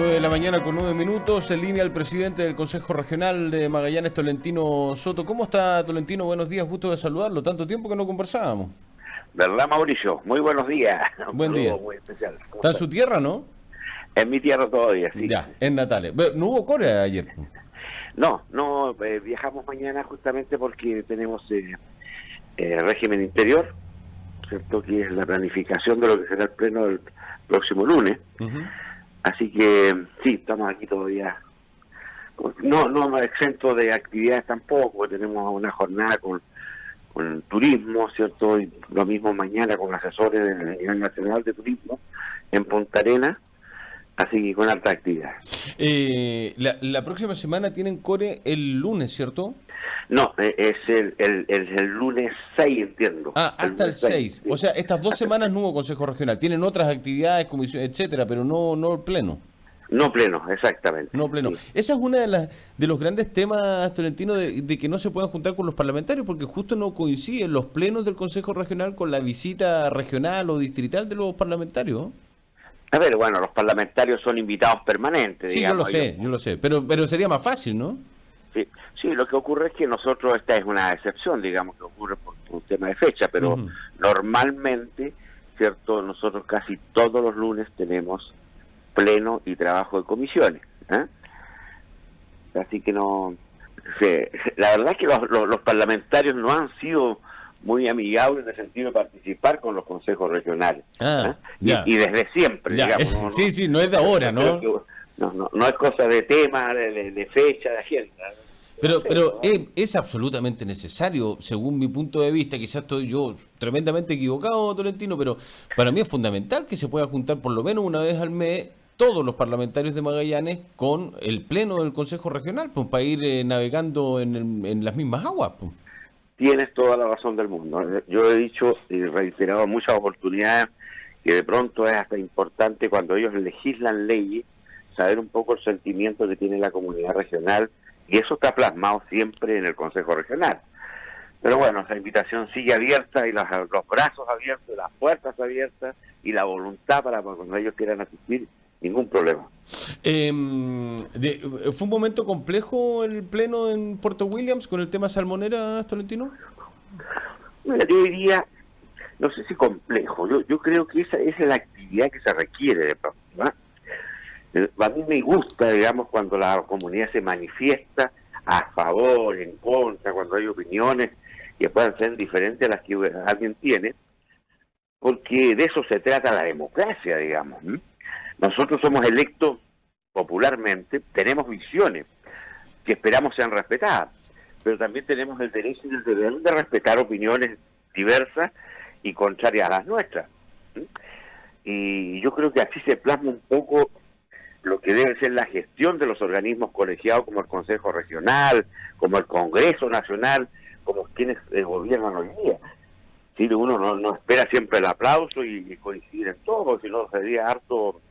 9 de la mañana con 9 minutos, en línea el presidente del Consejo Regional de Magallanes, Tolentino Soto. ¿Cómo está, Tolentino? Buenos días, gusto de saludarlo. Tanto tiempo que no conversábamos. ¿Verdad, Mauricio? Muy buenos días. Un Buen día. saludo muy especial. ¿Cómo ¿Está en estás? su tierra, no? En mi tierra todavía, sí. Ya, en Natales. ¿No hubo core ayer? No, viajamos mañana justamente porque tenemos régimen interior, ¿cierto? Que es la planificación de lo que será el pleno del próximo lunes. Ujú. Así que sí, estamos aquí todavía. No exento de actividades tampoco. Tenemos una jornada con turismo, ¿cierto? Y lo mismo mañana con asesores del nivel nacional de turismo en Punta Arenas. Así que con alta actividad. La próxima semana tienen core el lunes, ¿cierto? No, es el lunes 6, entiendo. Ah, hasta el 6. Sí. O sea, estas 2 semanas no hubo Consejo Regional. Tienen otras actividades, comisiones, etcétera, pero no el pleno. No pleno, exactamente. No pleno. Sí. Esa es una de los grandes temas, Tolentino, de que no se puedan juntar con los parlamentarios, porque justo no coinciden los plenos del Consejo Regional con la visita regional o distrital de los parlamentarios, ¿no? A ver, bueno, los parlamentarios son invitados permanentes, Sí, digamos. yo lo sé, pero sería más fácil, ¿no? Sí, lo que ocurre es que nosotros, esta es una excepción, digamos, que ocurre por un tema de fecha, pero Ujú. normalmente, ¿cierto? Nosotros casi todos los lunes tenemos pleno y trabajo de comisiones, ¿eh? Así que no... la verdad es que los parlamentarios no han sido muy amigables en el sentido de participar con los consejos regionales. Ah, ¿eh? ya. Y desde siempre, Ya, digamos. sí, no es de ahora, ¿no? Creo que no es cosa de tema, de fecha, de agenda. Pero es absolutamente necesario, según mi punto de vista. Quizás estoy yo tremendamente equivocado, Tolentino, pero para mí es fundamental que se pueda juntar por lo menos una vez al mes todos los parlamentarios de Magallanes con el pleno del Consejo Regional, pues, para ir navegando en las mismas aguas, pues. Tienes toda la razón del mundo. Yo he dicho y reiterado en muchas oportunidades que de pronto es hasta importante cuando ellos legislan leyes saber un poco el sentimiento que tiene la comunidad regional, y eso está plasmado siempre en el Consejo Regional. Pero bueno, esa invitación sigue abierta y los brazos abiertos, las puertas abiertas y la voluntad para cuando ellos quieran asistir, ningún problema. ¿Fue un momento complejo el pleno en Puerto Williams con el tema salmonera, Tolentino? Mira, yo diría, no sé si complejo, yo creo que esa es la actividad que se requiere de pronto, ¿no? A mí me gusta, digamos, cuando la comunidad se manifiesta a favor, en contra, cuando hay opiniones que puedan ser diferentes a las que alguien tiene, porque de eso se trata la democracia, digamos, ¿no? Nosotros somos electos popularmente, tenemos visiones que esperamos sean respetadas, pero también tenemos el derecho y el deber de respetar opiniones diversas y contrarias a las nuestras. Y yo creo que así se plasma un poco lo que debe ser la gestión de los organismos colegiados como el Consejo Regional, como el Congreso Nacional, como quienes gobiernan hoy día. Si uno no espera siempre el aplauso y coincidir en todo, sino sería harto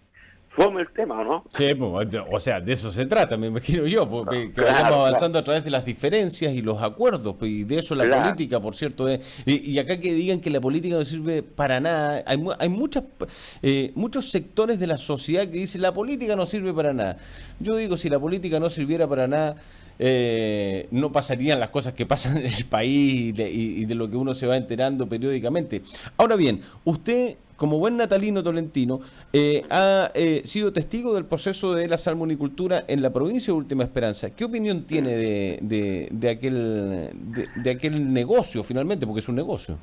fome el tema, ¿no? Sí, o sea, de eso se trata, me imagino yo, porque que Claro, vayamos avanzando claro. a través de las diferencias y los acuerdos, y de eso la Claro. política, por cierto. Y acá que digan que la política no sirve para nada, hay muchos sectores de la sociedad que dicen la política no sirve para nada. Yo digo, si la política no sirviera para nada, no pasarían las cosas que pasan en el país y de lo que uno se va enterando periódicamente. Ahora bien, usted, como buen natalino tolentino, ha sido testigo del proceso de la salmonicultura en la provincia de Última Esperanza. ¿Qué opinión tiene de aquel negocio, finalmente? Porque es un negocio.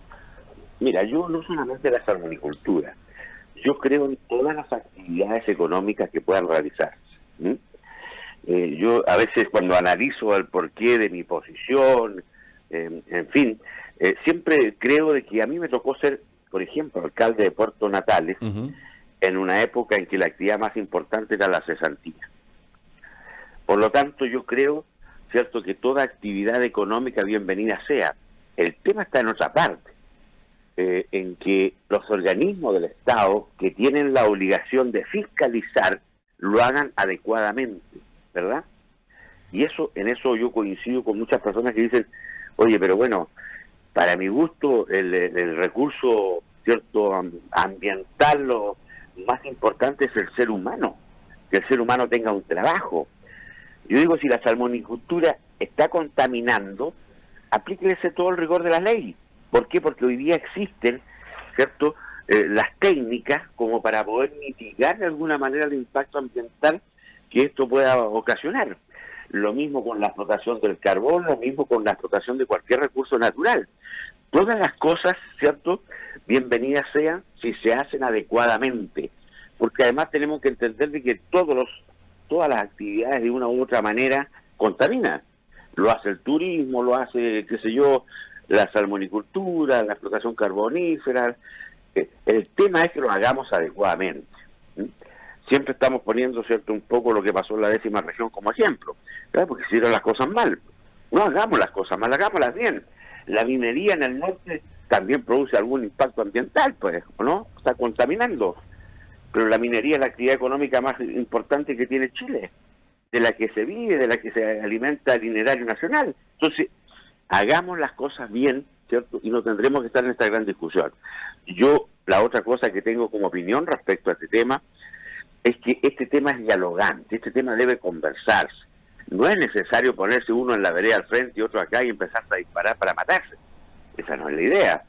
Mira, yo no solamente la salmonicultura, yo creo en todas las actividades económicas que puedan realizarse. Yo a veces cuando analizo el porqué de mi posición, en fin, siempre creo de que a mí me tocó ser, por ejemplo, alcalde de Puerto Natales, Uh-huh. en una época en que la actividad más importante era la cesantía. Por lo tanto, yo creo, cierto, que toda actividad económica bienvenida sea. El tema está en otra parte, en que los organismos del Estado que tienen la obligación de fiscalizar lo hagan adecuadamente, ¿verdad? Y en eso yo coincido con muchas personas que dicen, oye, pero bueno, para mi gusto el recurso, cierto, ambiental, lo más importante es el ser humano. que el ser humano tenga un trabajo. Yo digo, si la salmonicultura está contaminando, aplíquese todo el rigor de la ley. ¿Por qué? Porque hoy día existen, ¿cierto?, las técnicas como para poder mitigar de alguna manera el impacto ambiental que esto pueda ocasionar. Lo mismo con la explotación del carbón, lo mismo con la explotación de cualquier recurso natural. Todas las cosas, ¿cierto?, bienvenidas sean si se hacen adecuadamente, porque además tenemos que entender de que todas las actividades de una u otra manera contaminan. Lo hace el turismo, lo hace, qué sé yo, la salmonicultura, la explotación carbonífera. El tema es que lo hagamos adecuadamente. Siempre estamos poniendo, ¿cierto?, un poco lo que pasó en la 10ª región como ejemplo, ¿verdad? Porque hicieron las cosas mal. No hagamos las cosas mal, hagámoslas bien. La minería en el norte también produce algún impacto ambiental, pues, ¿o no? Está contaminando. Pero la minería es la actividad económica más importante que tiene Chile, de la que se vive, de la que se alimenta el itinerario nacional. Entonces, hagamos las cosas bien, ¿cierto? Y no tendremos que estar en esta gran discusión. Yo, la otra cosa que tengo como opinión respecto a este tema, es que este tema es dialogante, este tema debe conversarse. No es necesario ponerse uno en la vereda al frente y otro acá y empezar a disparar para matarse. Esa no es la idea,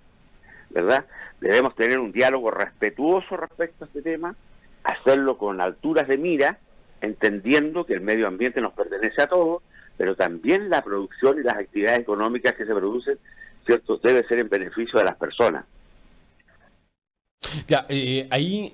¿verdad? Debemos tener un diálogo respetuoso respecto a este tema, hacerlo con alturas de mira, entendiendo que el medio ambiente nos pertenece a todos, pero también la producción y las actividades económicas que se producen, ¿cierto?, debe ser en beneficio de las personas. Ya, ahí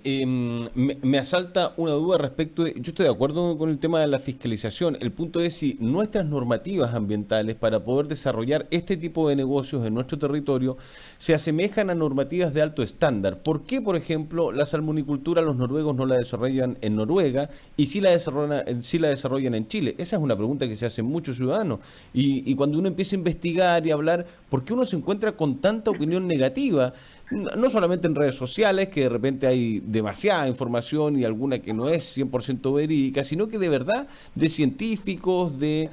me asalta una duda respecto de, yo estoy de acuerdo con el tema de la fiscalización, el punto es si nuestras normativas ambientales para poder desarrollar este tipo de negocios en nuestro territorio se asemejan a normativas de alto estándar. ¿Por qué, por ejemplo, la salmonicultura los noruegos no la desarrollan en Noruega y sí la desarrollan en Chile? Esa es una pregunta que se hacen muchos ciudadanos y cuando uno empieza a investigar y hablar, ¿por qué uno se encuentra con tanta opinión negativa? No solamente en redes sociales, que de repente hay demasiada información y alguna que no es 100% verídica, sino que de verdad de científicos, de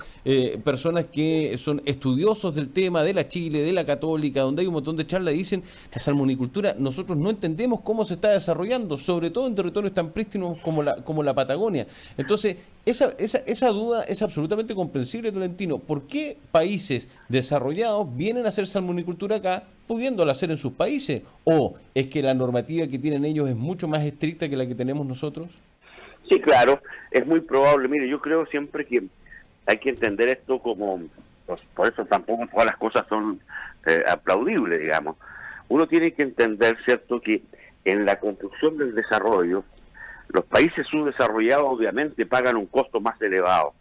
personas que son estudiosos del tema, de la Chile, de la Católica, donde hay un montón de charlas y dicen, la salmonicultura, nosotros no entendemos cómo se está desarrollando, sobre todo en territorios tan prístinos como la Patagonia. Entonces, esa duda es absolutamente comprensible, Tolentino. ¿Por qué países desarrollados vienen a hacer salmonicultura acá, pudiéndola hacer en sus países? ¿O es que la normativa que tienen ellos es mucho más estricta que la que tenemos nosotros? Sí, claro, es muy probable. Mire, yo creo siempre que hay que entender esto como, pues, por eso tampoco todas las cosas son aplaudibles, digamos. Uno tiene que entender, ¿cierto?, que en la construcción del desarrollo, los países subdesarrollados obviamente pagan un costo más elevado.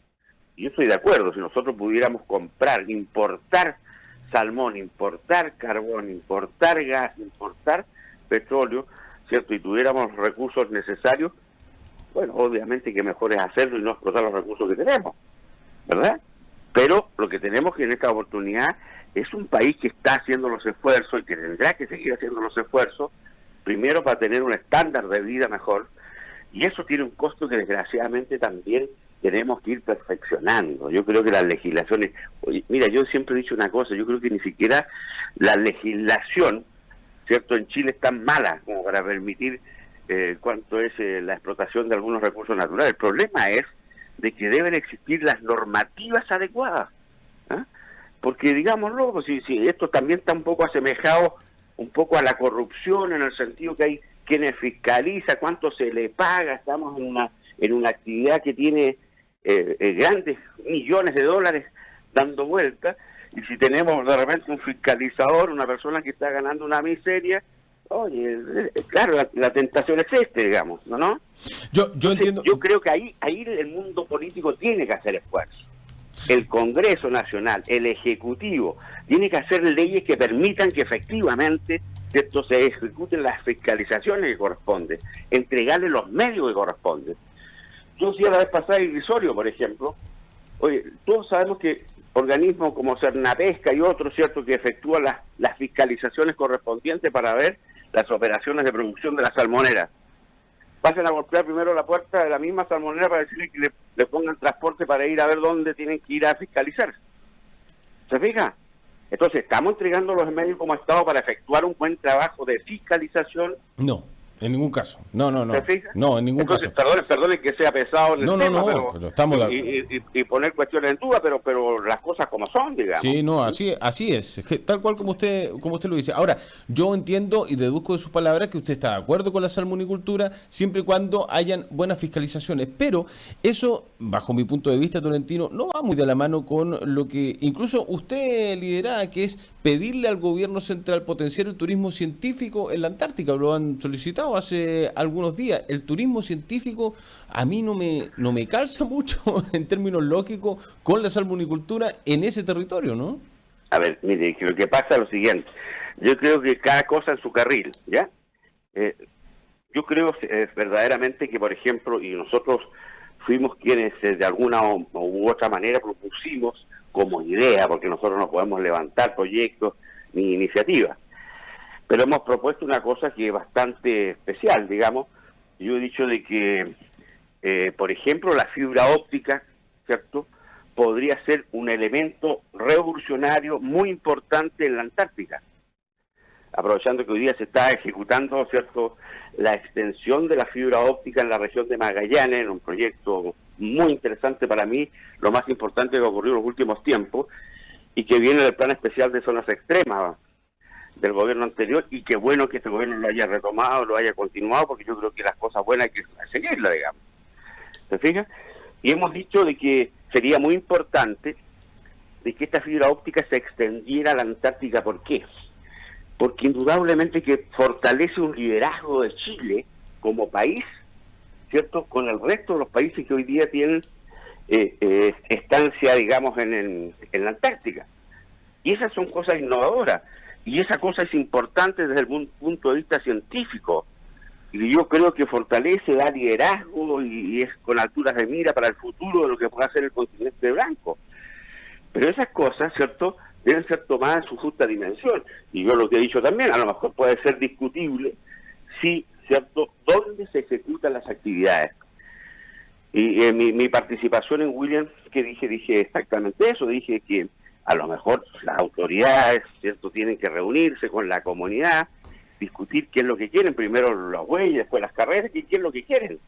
Y yo estoy de acuerdo, si nosotros pudiéramos comprar, importar salmón, importar carbón, importar gas, importar petróleo, ¿cierto?, y tuviéramos los recursos necesarios, bueno, obviamente que mejor es hacerlo y no explotar los recursos que tenemos, ¿verdad? Pero lo que tenemos que en esta oportunidad es un país que está haciendo los esfuerzos y que tendrá que seguir haciendo los esfuerzos, primero para tener un estándar de vida mejor, y eso tiene un costo que desgraciadamente también tenemos que ir perfeccionando. Yo creo que las legislaciones, oye, mira, yo siempre he dicho una cosa, yo creo que ni siquiera la legislación, ¿cierto?, en Chile es tan mala como para permitir cuánto es la explotación de algunos recursos naturales. El problema es de que deben existir las normativas adecuadas, ¿eh? Porque digámoslo, pues, si esto también está un poco asemejado un poco a la corrupción, en el sentido que hay quienes fiscaliza cuánto se le paga, estamos en una actividad que tiene grandes millones de dólares dando vueltas, y si tenemos de repente un fiscalizador, una persona que está ganando una miseria, oye, claro, la tentación existe, digamos, ¿no? Yo entiendo. Yo creo que ahí el mundo político tiene que hacer esfuerzo. El Congreso Nacional, el Ejecutivo, tiene que hacer leyes que permitan que efectivamente esto se ejecuten las fiscalizaciones que corresponden, entregarle los medios que corresponden. Yo decía la vez pasada irrisorio, por ejemplo, oye, todos sabemos que organismos como Cernapesca y otros, ¿cierto?, que efectúan las fiscalizaciones correspondientes para ver las operaciones de producción de la salmonera. Pasen a golpear primero la puerta de la misma salmonera para decirle que le pongan transporte para ir a ver dónde tienen que ir a fiscalizar. ¿Se fija? Entonces, ¿estamos entregando los medios como Estado para efectuar un buen trabajo de fiscalización? No. En ningún caso. No, no, no. ¿Se fija? No, en ningún Entonces, caso. Perdone que sea pesado en el tema, pero estamos y poner cuestiones en duda, pero las cosas como son, digamos. Sí, no, así es, tal cual como usted lo dice. Ahora, yo entiendo y deduzco de sus palabras que usted está de acuerdo con la salmonicultura siempre y cuando hayan buenas fiscalizaciones, pero eso, bajo mi punto de vista, Tolentino, no va muy de la mano con lo que incluso usted lidera, que es pedirle al gobierno central potenciar el turismo científico en la Antártica. Lo han solicitado hace algunos días. El turismo científico a mí no me calza mucho en términos lógicos con la salmonicultura en ese territorio, ¿no? A ver, mire, que lo que pasa es lo siguiente. Yo creo que cada cosa en su carril, ¿ya? Yo creo verdaderamente que, por ejemplo, y nosotros fuimos quienes de alguna u otra manera propusimos como idea, porque nosotros no podemos levantar proyectos ni iniciativas, pero hemos propuesto una cosa que es bastante especial, digamos. Yo he dicho de que, por ejemplo, la fibra óptica, ¿cierto?, podría ser un elemento revolucionario muy importante en la Antártica, aprovechando que hoy día se está ejecutando, ¿cierto?, la extensión de la fibra óptica en la región de Magallanes, en un proyecto muy interesante para mí, lo más importante que ha ocurrido en los últimos tiempos, y que viene del plan especial de zonas extremas del gobierno anterior, y qué bueno que este gobierno lo haya retomado, lo haya continuado, porque yo creo que las cosas buenas hay que seguirlas, digamos. ¿Se fija? Y hemos dicho de que sería muy importante de que esta fibra óptica se extendiera a la Antártica. ¿Por qué? Porque indudablemente que fortalece un liderazgo de Chile como país, ¿cierto?, con el resto de los países que hoy día tienen estancia, digamos, en la Antártica. Y esas son cosas innovadoras, y esa cosa es importante desde el punto de vista científico, y yo creo que fortalece, da liderazgo y es con alturas de mira para el futuro de lo que pueda hacer el continente blanco. Pero esas cosas, ¿cierto?, deben ser tomadas en su justa dimensión, y yo lo que he dicho también, a lo mejor puede ser discutible si, ¿cierto?, dónde se ejecutan las actividades. Y en mi participación en William, que dije exactamente eso, dije que a lo mejor las autoridades, ¿cierto?, tienen que reunirse con la comunidad, discutir qué es lo que quieren, primero las huellas, después las carreras, qué es lo que quieren.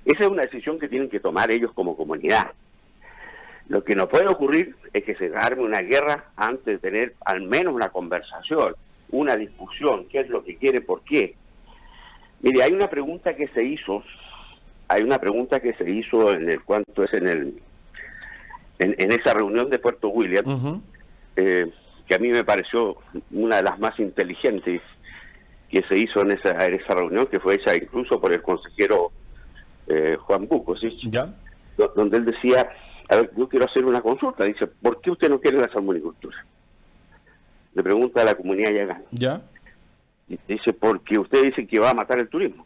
Esa es una decisión que tienen que tomar ellos como comunidad. Lo que no puede ocurrir es que se arme una guerra antes de tener al menos una conversación, una discusión, qué es lo que quiere, por qué. Mire, hay una pregunta que se hizo en el cuanto es en esa reunión de Puerto William, que a mí me pareció una de las más inteligentes que se hizo en esa reunión, que fue hecha incluso por el consejero Juan Buco, ¿sí? ¿Ya? Donde él decía, a ver, yo quiero hacer una consulta, dice, ¿por qué usted no quiere la salmonicultura? Le pregunta a la comunidad Yagán. ¿Ya? Dice, porque usted dice que va a matar el turismo.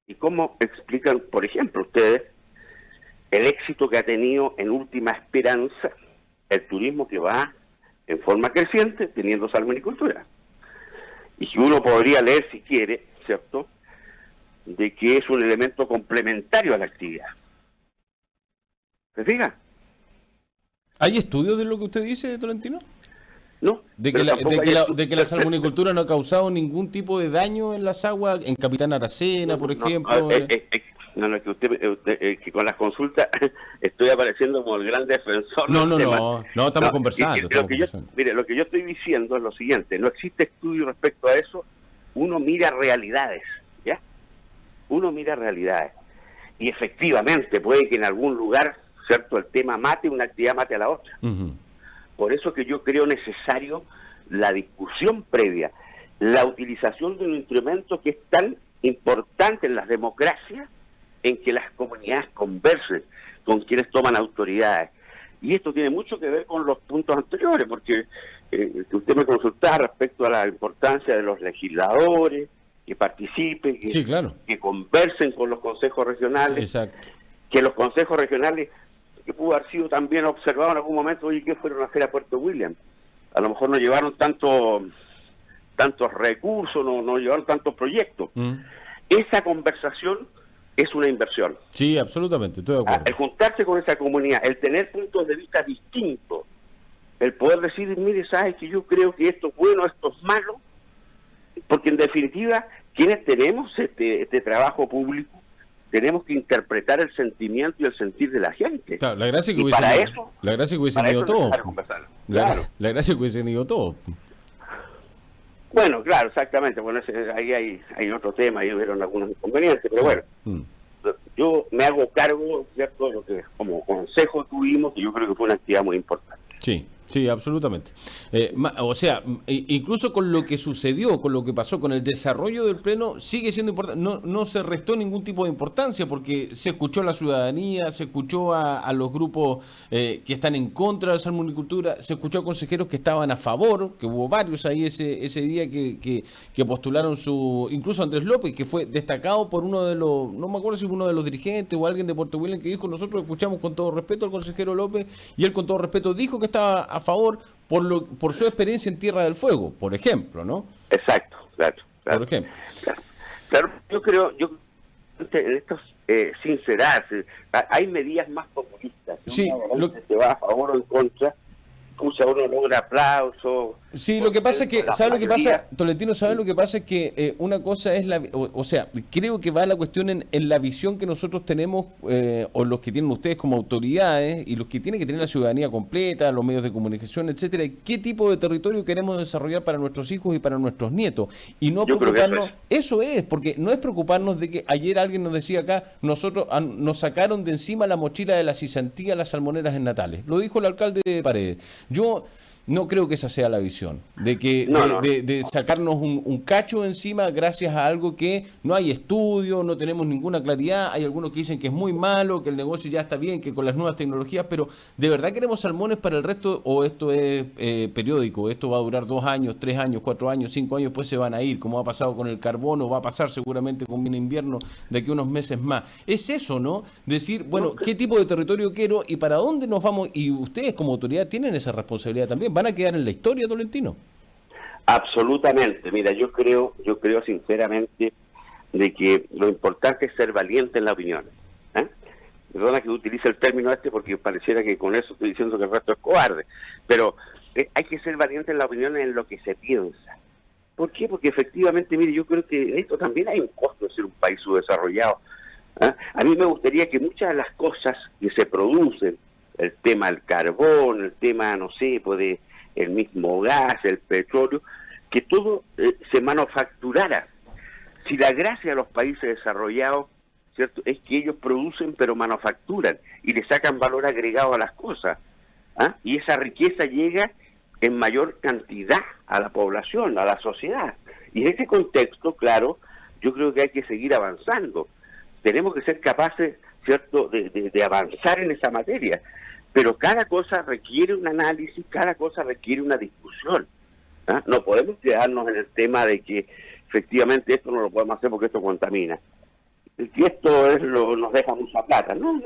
¿Y cómo explican, por ejemplo, ustedes el éxito que ha tenido en última esperanza el turismo que va en forma creciente teniendo salmonicultura? Y si uno podría leer, si quiere, ¿cierto?, de que es un elemento complementario a la actividad. ¿Se fija? ¿Hay estudios de lo que usted dice, Tolentino? ¿No? De que la salmonicultura no ha causado ningún tipo de daño en las aguas, en Capitán Aracena, por ejemplo. No, que usted que con las consultas estoy apareciendo como el gran defensor. No, estamos conversando. Mire, lo que yo estoy diciendo es lo siguiente, no existe estudio respecto a eso, uno mira realidades, ¿ya? Uno mira realidades. Y efectivamente puede que en algún lugar, ¿cierto?, el tema mate, una actividad mate a la otra. Por eso que yo creo necesario la discusión previa, la utilización de un instrumento que es tan importante en las democracias, en que las comunidades conversen con quienes toman autoridades. Y esto tiene mucho que ver con los puntos anteriores, porque que usted me consultaba respecto a la importancia de los legisladores, que participen, que conversen con los consejos regionales. Exacto. Que los consejos regionales, que pudo haber sido también observado en algún momento, oye, ¿qué fueron a hacer a Puerto William? A lo mejor no llevaron tantos recursos, no llevaron tantos proyectos. Esa conversación es una inversión. Sí, absolutamente, estoy de acuerdo. El juntarse con esa comunidad, el tener puntos de vista distintos, el poder decir, mire, sabes que yo creo que esto es bueno, esto es malo, porque en definitiva quienes tenemos este trabajo público, tenemos que interpretar el sentimiento y el sentir de la gente. Claro, la gracia es que y hubiesen, para eso, la gracia es que hubiesen para ido eso todos. necesitar conversar. Claro. La gracia es que hubiesen ido todos. Bueno, claro, exactamente. Bueno, ahí hay otro tema, ahí hubieron algunos inconvenientes, pero bueno, yo me hago cargo, ¿cierto?, de lo que como consejo tuvimos, y yo creo que fue una actividad muy importante. Sí, sí, absolutamente. O sea, incluso con lo que sucedió, con lo que pasó, con el desarrollo del pleno, sigue siendo importante. No se restó ningún tipo de importancia porque se escuchó a la ciudadanía, se escuchó a los grupos que están en contra de la salmonicultura, se escuchó a consejeros que estaban a favor, que hubo varios ahí ese día que postularon incluso Andrés López, que fue destacado por uno de los, no me acuerdo si fue uno de los dirigentes o alguien de Puerto William, que dijo: nosotros escuchamos con todo respeto al consejero López, y él con todo respeto dijo que estaba a favor por su experiencia en Tierra del Fuego, por ejemplo, ¿no? Exacto, claro. Por ejemplo. Claro, yo en estos sincerarse, hay medidas más populistas. Sí, se va a favor o en contra, escucha, uno logra aplausos. Sí, lo que pasa es que, ¿sabes lo que pasa, Tolentino? ¿Sabes lo que pasa? Es que una cosa es o sea, creo que va la cuestión en la visión que nosotros tenemos, o los que tienen ustedes como autoridades, y los que tiene que tener la ciudadanía completa, los medios de comunicación, etcétera, qué tipo de territorio queremos desarrollar para nuestros hijos y para nuestros nietos. Y no preocuparnos, eso es, porque no es preocuparnos de que ayer alguien nos decía acá, nosotros nos sacaron de encima la mochila de la cesantía las salmoneras en Natales. Lo dijo el alcalde de Paredes. Yo no creo que esa sea la visión, de que de sacarnos un cacho encima gracias a algo que no hay estudio, no tenemos ninguna claridad. Hay algunos que dicen que es muy malo, que el negocio ya está bien, que con las nuevas tecnologías, pero ¿de verdad queremos salmones para el resto, o esto es periódico? Esto va a durar 2 años, 3 años, 4 años, 5 años, después se van a ir, como ha pasado con el carbono, va a pasar seguramente con el invierno de aquí a unos meses más. Es eso, ¿no? Decir, bueno, ¿qué tipo de territorio quiero y para dónde nos vamos? Y ustedes como autoridad tienen esa responsabilidad también. ¿Van a quedar en la historia, Tolentino? Absolutamente. Mira, yo creo sinceramente de que lo importante es ser valiente en la opinión. Perdona que utilice el término porque pareciera que con eso estoy diciendo que el resto es cobarde, pero hay que ser valiente en la opinión, en lo que se piensa. ¿Por qué? Porque efectivamente, mire, yo creo que esto también hay un costo de ser un país subdesarrollado. A mí me gustaría que muchas de las cosas que se producen, el tema del carbón, el tema, no sé, pues el mismo gas, el petróleo, que todo se manufacturara. Si la gracia de los países desarrollados, ¿cierto?, es que ellos producen pero manufacturan y le sacan valor agregado a las cosas, y esa riqueza llega en mayor cantidad a la población, a la sociedad. Y en ese contexto, claro, yo creo que hay que seguir avanzando. Tenemos que ser capaces, ¿cierto?, de avanzar en esa materia. Pero cada cosa requiere un análisis, cada cosa requiere una discusión. No podemos quedarnos en el tema de que efectivamente esto no lo podemos hacer porque esto contamina. Y esto nos deja mucha plata. No.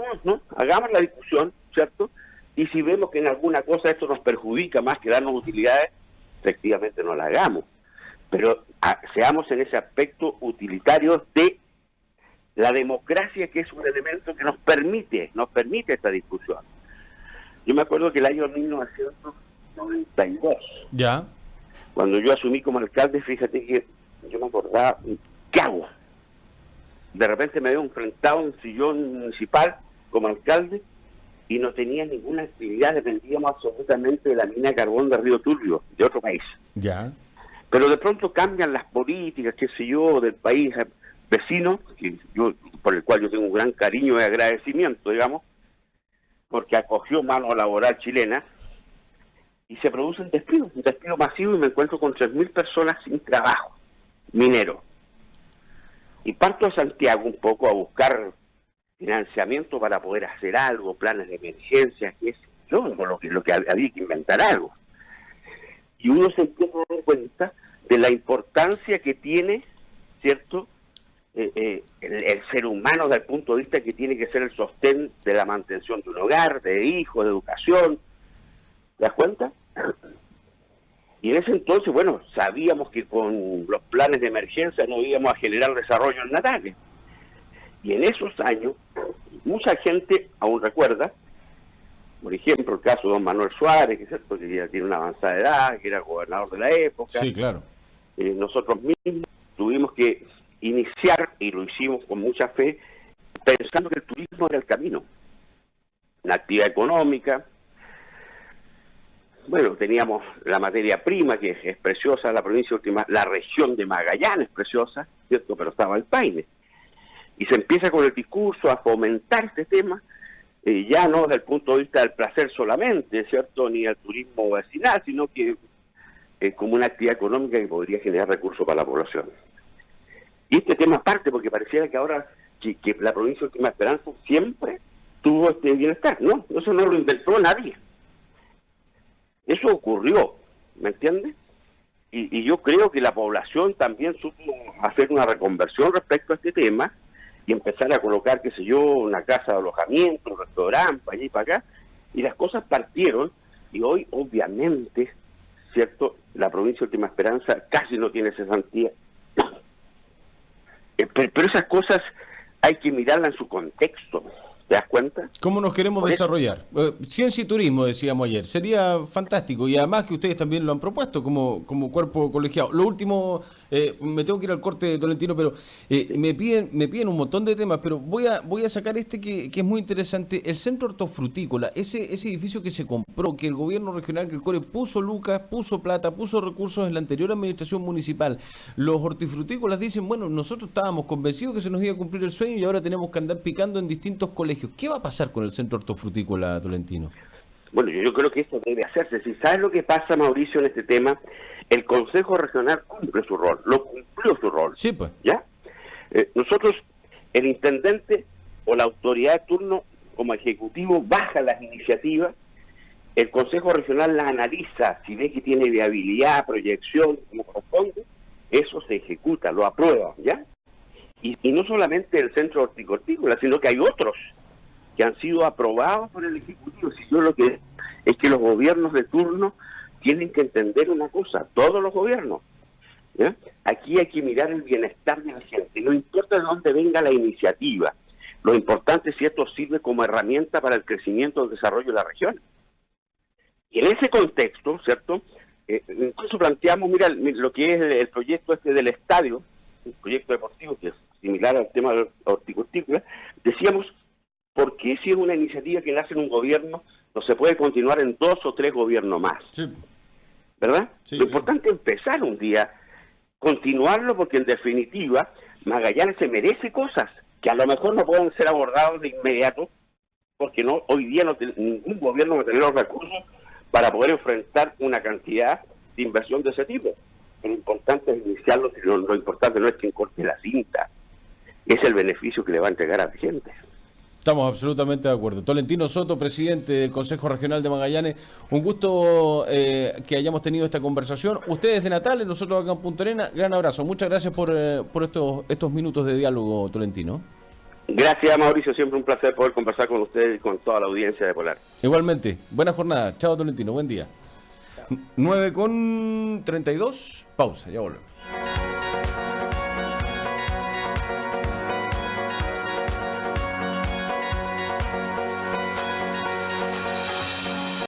Hagamos la discusión, ¿cierto? Y si vemos que en alguna cosa esto nos perjudica más que darnos utilidades, efectivamente no la hagamos. Pero seamos en ese aspecto utilitario de la democracia, que es un elemento que nos permite esta discusión. Yo me acuerdo que el año 1992, ya, cuando yo asumí como alcalde, fíjate que yo me acordaba, ¿qué hago? De repente me veo enfrentado a un sillón municipal como alcalde y no tenía ninguna actividad, dependíamos absolutamente de la mina de carbón de Río Turbio, de otro país. Ya. Pero de pronto cambian las políticas, qué sé yo, del país vecino, por el cual yo tengo un gran cariño y agradecimiento, digamos, porque acogió mano laboral chilena, y se produce un despido masivo, y me encuentro con 3.000 personas sin trabajo, minero. Y parto a Santiago un poco a buscar financiamiento para poder hacer algo, planes de emergencia, que es lo que había que inventar algo. Y uno se empieza a dar cuenta de la importancia que tiene, ¿cierto?, el ser humano, desde el punto de vista que tiene que ser el sostén de la mantención de un hogar, de hijos, de educación. ¿Te das cuenta? Y en ese entonces, bueno, sabíamos que con los planes de emergencia no íbamos a generar desarrollo en Natales. Y en esos años, mucha gente aún recuerda, por ejemplo, el caso de don Manuel Suárez, que ya tiene una avanzada edad, que era gobernador de la época. Sí, claro. Nosotros mismos tuvimos que iniciar, y lo hicimos con mucha fe, pensando que el turismo era el camino. Una actividad económica. Bueno, teníamos la materia prima, que es preciosa, la provincia última, la región de Magallanes es preciosa, ¿cierto? Pero estaba el Paine. Y se empieza con el discurso a fomentar este tema, ya no desde el punto de vista del placer solamente, ¿cierto? Ni el turismo vecinal, sino que como una actividad económica que podría generar recursos para la población. Y este tema parte porque pareciera que ahora que la provincia de Última Esperanza siempre tuvo este bienestar. No, eso no lo inventó nadie. Eso ocurrió, ¿me entiendes? Y yo creo que la población también supo hacer una reconversión respecto a este tema y empezar a colocar, qué sé yo, una casa de alojamiento, un restaurante, para allá y para acá, y las cosas partieron, y hoy, obviamente, ¿cierto?, la provincia de Última Esperanza casi no tiene cesantía. Pero esas cosas hay que mirarlas en su contexto, ¿te das cuenta? ¿Cómo nos queremos desarrollar? Ciencia y turismo, decíamos ayer. Sería fantástico. Y además que ustedes también lo han propuesto como cuerpo colegiado. Lo último, me tengo que ir al corte, Tolentino, pero me piden un montón de temas, pero voy a sacar este que es muy interesante. El centro hortofrutícola, ese edificio que se compró, que el gobierno regional, que el CORE puso lucas, puso plata, puso recursos en la anterior administración municipal. Los hortifrutícolas dicen, bueno, nosotros estábamos convencidos que se nos iba a cumplir el sueño y ahora tenemos que andar picando en distintos colegios. ¿Qué va a pasar con el centro hortofrutícola, Tolentino? Bueno, yo creo que esto debe hacerse. Si sabes lo que pasa, Mauricio, en este tema, el Consejo Regional cumple su rol, lo cumplió su rol. Sí, pues. ¿Ya? Nosotros, el intendente o la autoridad de turno, como ejecutivo, baja las iniciativas, el Consejo Regional las analiza, si ve que tiene viabilidad, proyección, como corresponde, eso se ejecuta, lo aprueba, ¿ya? Y no solamente el centro horticultícola, sino que hay otros que han sido aprobados por el Ejecutivo. Si yo lo que es que los gobiernos de turno tienen que entender una cosa, todos los gobiernos, ¿ya? Aquí hay que mirar el bienestar de la gente, no importa de dónde venga la iniciativa, lo importante es si esto sirve como herramienta para el crecimiento y el desarrollo de la región. Y en ese contexto, ¿cierto? Incluso planteamos, mira, lo que es el proyecto este del estadio, un proyecto deportivo que es similar al tema de horticultura, decíamos, ¿por qué si es una iniciativa que nace en un gobierno no se puede continuar en 2 o 3 gobiernos más? Sí. ¿Verdad? Sí, lo importante es empezar un día, continuarlo, porque en definitiva Magallanes se merece cosas que a lo mejor no pueden ser abordados de inmediato, porque no hoy día ningún gobierno va a tener los recursos para poder enfrentar una cantidad de inversión de ese tipo. Lo importante es iniciarlo, lo importante no es quien corte la cinta, es el beneficio que le va a entregar a la gente. Estamos absolutamente de acuerdo. Tolentino Soto, presidente del Consejo Regional de Magallanes, un gusto que hayamos tenido esta conversación. Ustedes de Natales, nosotros acá en Punta Arenas, gran abrazo. Muchas gracias por estos minutos de diálogo, Tolentino. Gracias, Mauricio, siempre un placer poder conversar con ustedes y con toda la audiencia de Polar. Igualmente, buena jornada. Chao, Tolentino, buen día. 9:32, pausa, ya volvemos.